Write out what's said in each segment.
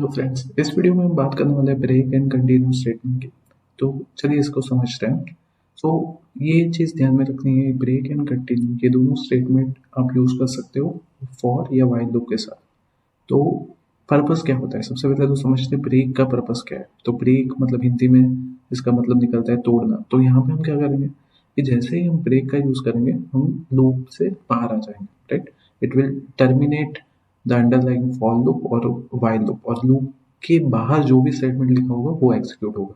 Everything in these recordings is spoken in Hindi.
हेलो फ्रेंड्स, इस वीडियो में हम बात करने वाले हैं ब्रेक एंड कंटिन्यू स्टेटमेंट की। तो चलिए इसको समझते हैं। सो ये चीज़ ध्यान में रखनी है, ब्रेक एंड कंटिन्यू ये दोनों स्टेटमेंट आप यूज़ कर सकते हो फॉर या व्हाइल लूप के साथ। तो पर्पस क्या होता है, सबसे पहले तो समझते हैं ब्रेक का पर्पस क्या है। तो ब्रेक मतलब हिंदी में इसका मतलब निकलता है तोड़ना। तो यहाँ पे हम क्या करेंगे कि जैसे ही हम ब्रेक का यूज़ करेंगे हम लूप से बाहर आ जाएंगे, right. It will terminate the underlying for loop और व्हाइल लूप, और लूप के बाहर जो भी स्टेटमेंट लिखा होगा वो एग्जीक्यूट होगा।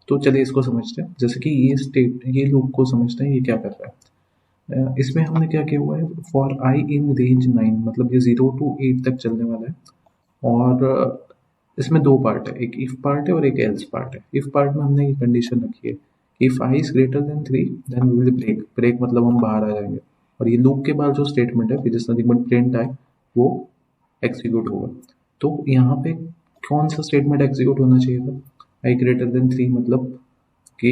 तो चलिए इसको समझते हैं। जैसे कि ये लूप को समझते हैं, ये क्या कर रहा है। इसमें हमने क्या किया हुआ है, फॉर आई इन रेंज 9, मतलब ये 0 to 8 तक चलने वाला है। और इसमें दो पार्ट है, एक इफ पार्ट है और एक एल्स पार्ट है। इफ पार्ट में हमने ये कंडीशन रखी है, if I is greater than 3 then we will break. Break मतलब हम बाहर आ जाएंगे, और ये लूप के बाद जो स्टेटमेंट है which is nothing but print I, वो एग्जीक्यूट होगा। तो यहाँ पे कौन सा स्टेटमेंट एग्जीक्यूट होना चाहिए था, आई ग्रेटर देन 3, मतलब कि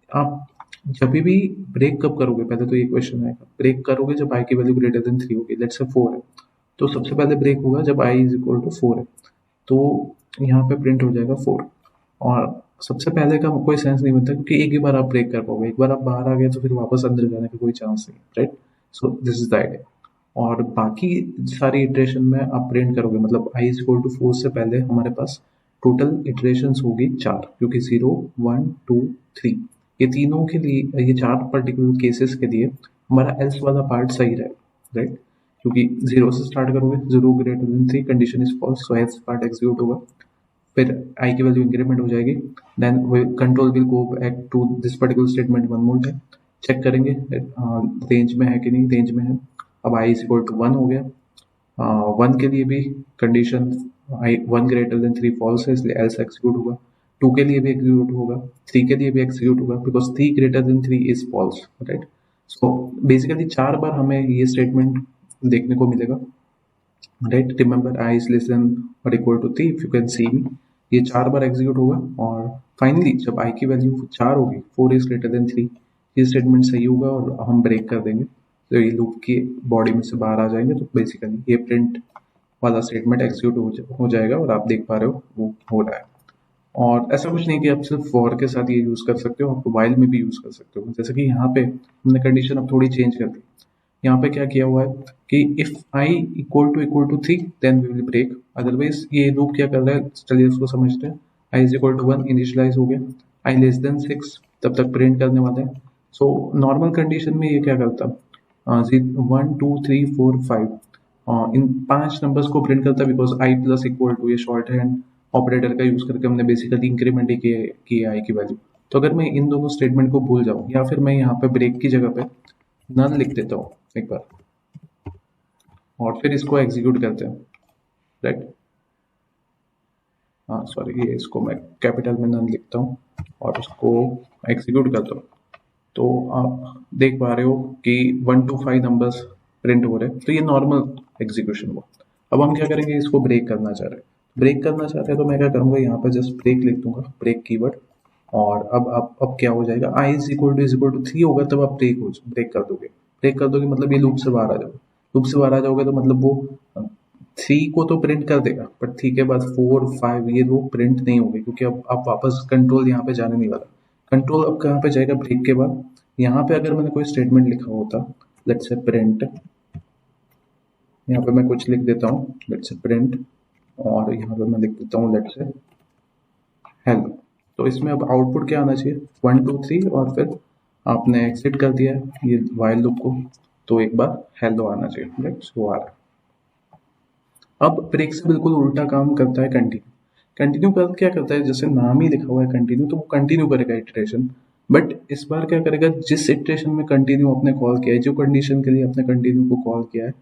आप जब भी ब्रेक कब करोगे, पहले तो ये क्वेश्चन आएगा, ब्रेक करोगे जब आई की वैल्यू ग्रेटर देन 3 होगी। लेट्स से 4 है, तो सबसे पहले ब्रेक होगा जब आई इज इक्वल टू 4 है। तो यहाँ पे प्रिंट हो जाएगा 4। और सबसे पहले का कोई सेंस नहीं बनता, क्योंकि एक ही बार आप ब्रेक कर पाओगे, एक बार आप बाहर आ गए तो फिर वापस अंदर जाने का कोई चांस नहीं, right. So this is the idea. और बाकी सारी इटरेशन में आप प्रिंट करोगे, मतलब आई इज इक्वल टू 4 से पहले हमारे पास टोटल इटरेशन होगी 4, क्योंकि 0 1 2 3 ये तीनों के लिए, ये 4 पर्टिकुलर केसेस के लिए हमारा एल्स वाला पार्ट सही रहेगा, राइट। क्योंकि 0 से स्टार्ट करोगे, 0 greater than 3 condition is false, so else part execute होगा। फिर आई की वैल्यू इंक्रीमेंट हो जाएगी, then control will go back to this particular statement one more time, check करेंगे रेंज में है कि नहीं, रेंज में है। अब आई इज इक्वल टू 1 हो गया। 1 के लिए भी कंडीशन आई 1 ग्रेटर देन 3 फॉल्स है, इसलिए एल्स एग्जीक्यूट होगा। 2 के लिए भी एग्जीक्यूट होगा, 3 के लिए भी एग्जीक्यूट होगा, because 3 greater than 3 is false, right. So basically 4 बार हमें ये स्टेटमेंट देखने को मिलेगा, right. Remember I is less than और equal to 3, if you can see me, ये 4 बार एग्जीक्यूट होगा। और फाइनली जब आई की वैल्यू 4 होगी, 4 इज ग्रेटर देन 3, ये स्टेटमेंट सही होगा और हम ब्रेक कर देंगे, तो ये लूप की बॉडी में से बाहर आ जाएंगे। तो बेसिकली ये प्रिंट वाला स्टेटमेंट एग्जीक्यूट हो जाएगा, और आप देख पा रहे हो वो हो रहा है। और ऐसा कुछ नहीं कि आप सिर्फ फॉर के साथ ये यूज कर सकते हो, आप वाइल में भी यूज कर सकते हो। जैसे कि यहाँ पे हमने कंडीशन अब थोड़ी चेंज कर दी। यहाँ पे क्या किया हुआ है कि if I equal to 3 then we will break, otherwise ये लूप क्या कर रहा है, चलिए इसको समझते हैं। I is equal to 1 initialise हो गया, आई लेस देन 6 तब तक प्रिंट करने वाले हैं। सो नॉर्मल कंडीशन में ये क्या करता, 1 2 3 4 5 इन 5 नंबर्स को प्रिंट करता है, because I plus equal to ये शॉर्ट हैंड ऑपरेटर का यूज करके हमने बेसिकली इंक्रीमेंट ही किया आई की वैल्यू। तो अगर मैं इन दोनों स्टेटमेंट को भूल जाऊं, या फिर मैं यहाँ पे ब्रेक की जगह पे नल लिख देता हूँ एक बार, और फिर इसको एग्जीक्यूट करते हैं, राइट। हाँ सॉरी, ये इसको मैं कैपिटल में नल लिखता हूँ और उसको एग्जीक्यूट करता हूँ। तो आप देख पा रहे हो कि 1 to 5 नंबर्स प्रिंट हो रहे हैं, तो ये नॉर्मल एग्जीक्यूशन हुआ। अब हम क्या करेंगे, इसको ब्रेक करना चाह रहे हैं। ब्रेक करना चाहते हैं तो मैं क्या करूँगा, यहाँ पर जस्ट ब्रेक लिख दूंगा, ब्रेक कीवर्ड। और अब क्या हो जाएगा, आई इज इक्वल टू 3 होगा, तब आप ब्रेक कर दोगे। ब्रेक कर दोगे मतलब ये लूप से बाहर आ जाओगे। लूप से बाहर आ जाओगे तो मतलब वो 3 को तो प्रिंट कर देगा, बट 3 के बाद 4 5 ये वो प्रिंट नहीं होंगे, क्योंकि अब वापस कंट्रोल यहाँ पे जाने नहीं वाला। कंट्रोल अब कहाँ पे जाएगा, ब्रेक के बाद। यहाँ पे अगर मैंने कोई स्टेटमेंट लिखा होता, लेट्स से प्रिंट, यहाँ पे मैं कुछ लिख देता हूँ, लेट्स से प्रिंट, और यहाँ पे मैं लिख देता हूँ लेट्स से हेल्प। तो इसमें अब आउटपुट क्या आना चाहिए, 1 2 3, और फिर आपने एग्जिट कर दिया है ये व्हाइल लूप को, तो एक बार हेलो आना चाहिए, राइट। सो आ रहा है। अब ब्रेक से बिल्कुल उल्टा काम करता है कंटिन्यू। कंटिन्यू कर क्या करता है, जैसे नाम ही लिखा हुआ है कंटिन्यू, तो वो कंटिन्यू करेगा इटरेशन। बट इस बार क्या करेगा, जिस इटरेशन में कंटिन्यू आपने कॉल किया है, जो कंडीशन के लिए आपने कंटिन्यू को कॉल किया है,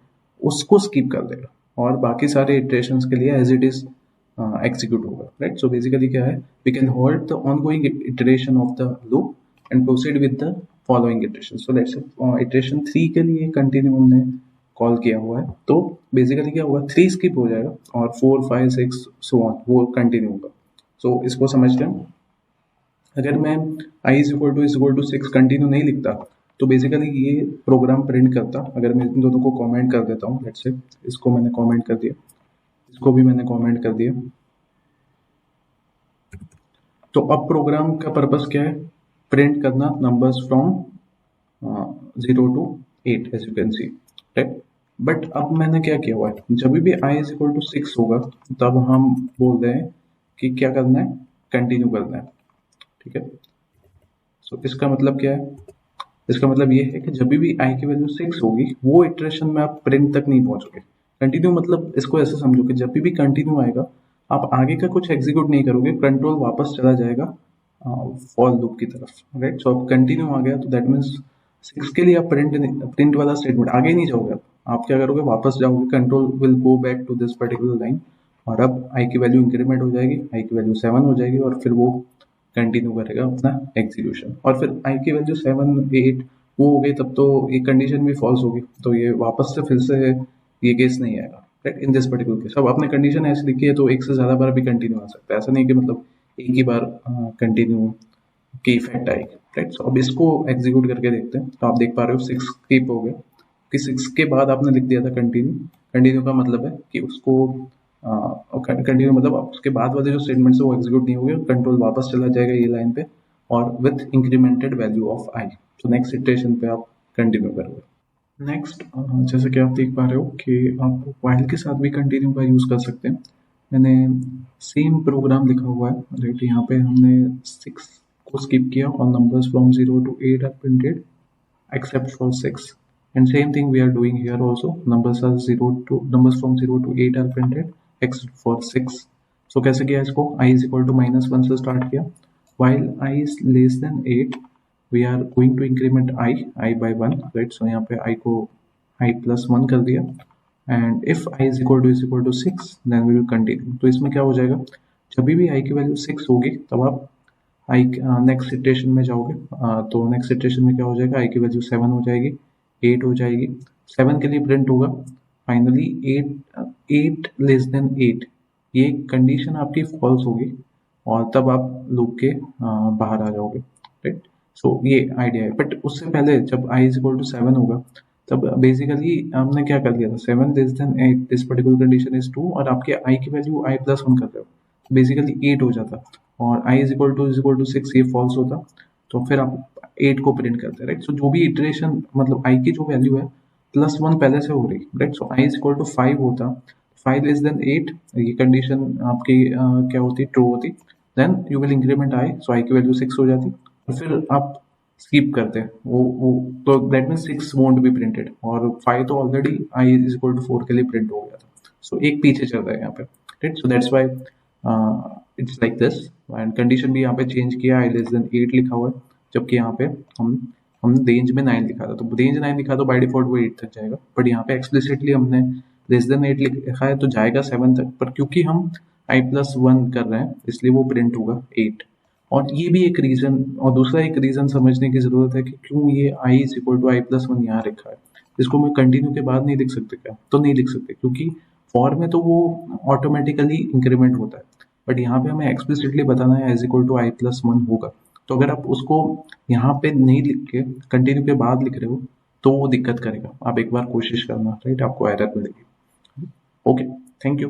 उसको स्किप कर देगा, और बाकी सारे इटरेशंस के लिए एज इट इज एग्जीक्यूट होगा, राइट। सो बेसिकली क्या है, we can hold the ongoing iteration of the loop and proceed with the following iteration. So let's say iteration 3 के लिए कंटिन्यू हमने कॉल किया हुआ है, तो बेसिकली क्या होगा, 3 स्किप हो जाएगा, और 4 5 6 सो ऑन वो कंटिन्यू होगा। सो इसको समझते हैं। अगर मैं आई इज इक्वल टू 6 कंटिन्यू नहीं लिखता, तो बेसिकली ये प्रोग्राम प्रिंट करता। अगर मैं इन दोनों को कमेंट कर देता हूँ, लेट्स से इसको मैंने कमेंट कर दिया, इसको भी मैंने कमेंट कर दिया, तो अब प्रोग्राम का पर्पस क्या है? प्रिंट करना numbers from 0 to 8 as you can see, right. But अब मैंने क्या किया हुआ है, जब भी i इज इक्वल टू 6 होगा तब हम बोल रहे हैं कि क्या करना है, कंटिन्यू करना है, ठीक है। सो इसका मतलब क्या है? इसका मतलब ये है कि जब भी i की वैल्यू 6 होगी वो इटरेशन में आप प्रिंट तक नहीं पहुंचोगे। कंटिन्यू मतलब इसको ऐसे समझो कि जब भी कंटिन्यू आएगा आप आगे का कुछ एग्जीक्यूट नहीं करोगे, कंट्रोल वापस चला जाएगा फॉर लूप की तरफ, राइट। सो अब कंटिन्यू आ गया तो दैट मीन्स 6 के लिए आप प्रिंट वाला स्टेटमेंट आगे ही नहीं जाओगे। आप क्या करोगे, वापस जाओगे, control will go back to this particular line और अब i की वैल्यू इंक्रीमेंट हो जाएगी, i की वैल्यू 7 हो जाएगी और फिर वो कंटिन्यू करेगा अपना एग्जीक्यूशन। और फिर i की वैल्यू 7 8 वो हो गई तब तो ये कंडीशन भी फॉल्स होगी, तो ये वापस से फिर से ये केस नहीं आएगा, right. In this particular case अब आपने कंडीशन ऐसी लिखी है तो एक से ज्यादा बार भी कंटिन्यू आ सकता है, ऐसा नहीं कि मतलब एक ही बार कंटिन्यू की इफेक्ट आएगी, राइट। सो अब इसको एग्जीक्यूट करके देखते हैं। तो आप देख पा रहे हो 6 स्किप हो गया कि 6 के बाद आपने लिख दिया था कंटिन्यू। कंटिन्यू का मतलब है कि उसको कंटिन्यू मतलब उसके बाद वाले जो स्टेटमेंट्स है वो एग्जीक्यूट नहीं होंगे, कंट्रोल वापस चला जाएगा ये लाइन पे और with incremented value of i। तो नेक्स्ट इटरेशन पे आप कंटिन्यू करोगे। नेक्स्ट जैसे कि आप देख पा रहे हो कि आप व्हाइल के साथ भी कंटिन्यू का यूज कर सकते हैं। मैंने सेम प्रोग्राम लिखा हुआ है, राइट। यहाँ पे हमने 6 को स्किप किया और numbers from 0 to 8 are printed except for 6, and same thing we are doing here also, numbers from 0 to 8 are printed except for 6। so कैसे किया इसको, i is equal to -1 से स्टार्ट किया, while i is less than 8 we are going to increment i by 1, right। so यहाँ पे i को i plus 1 कर दिया and if i is equal to 6 then we will continue। तो इसमें क्या हो जाएगा, जब भी i की वैल्यू 6 होगी तब आप आई नेक्स्ट इटरेशन में जाओगे, तो नेक्स्ट इटरेशन में क्या हो जाएगा, आई की वैल्यू 7 हो जाएगी, 8 हो जाएगी, 7 के लिए प्रिंट होगा फाइनली 8 लेस देन 8, ये कंडीशन आपकी फॉल्स होगी और तब आप लूप के बाहर आ जाओगे, राइट। सो ये आइडिया है। बट उससे पहले जब i इज इक्वल टू 7 होगा तब बेसिकली हमने क्या कर लिया था, 7 less than 8 this particular condition is 2 और आपके i की वैल्यू i प्लस 1 कर रहे हो, बेसिकली 8 हो जाता और i इज इक्वल टू 6 ये फॉल्स होता, तो फिर आप 8 को प्रिंट करते हैं, राइट। सो जो भी इटरेशन मतलब i की जो वैल्यू है +1 पहले से हो रही, right. So i is equal to 5 होता, 5 लेस देन 8 ये कंडीशन आपकी क्या होती, ट्रू होती, then you will increment i, so i की वैल्यू 6 हो जाती और फिर आप स्किप करते हैं वो तो that mean 6 won't be printed और 5 तो already i is equal to 4 के लिए प्रिंट हो गया था। सो एक पीछे चल रहा है यहाँ पे, right. So that's why it's like this and condition भी यहाँ पे चेंज किया, i लेस देन 8 लिखा हुआ है, जबकि यहाँ पे हम रेंज में 9 लिखा था, तो रेंज 9 लिखा तो बाय डिफॉल्ट वो 8 तक जाएगा, बट यहाँ पे एक्सप्लिसिटली हमने लेस देन 8 लिखा है तो जाएगा 7 तक, पर क्योंकि हम i प्लस 1 कर रहे हैं इसलिए वो प्रिंट होगा 8। और ये भी एक रीजन, और दूसरा एक रीजन समझने की जरूरत है कि क्यों ये i is equal to i plus 1 यहाँ लिखा है। इसको मैं कंटिन्यू के बाद नहीं लिख सकते क्या, तो नहीं लिख सकते क्योंकि फॉर में तो वो ऑटोमेटिकली इंक्रीमेंट होता है, बट यहाँ पे हमें एक्सप्लिसिटली बताना है is equal to i plus 1 होगा। तो अगर आप उसको यहाँ पे नहीं लिख के कंटिन्यू के बाद लिख रहे हो तो वो दिक्कत करेगा, आप एक बार कोशिश करना, राइट, आपको एरर मिलेगी। Okay, thank you.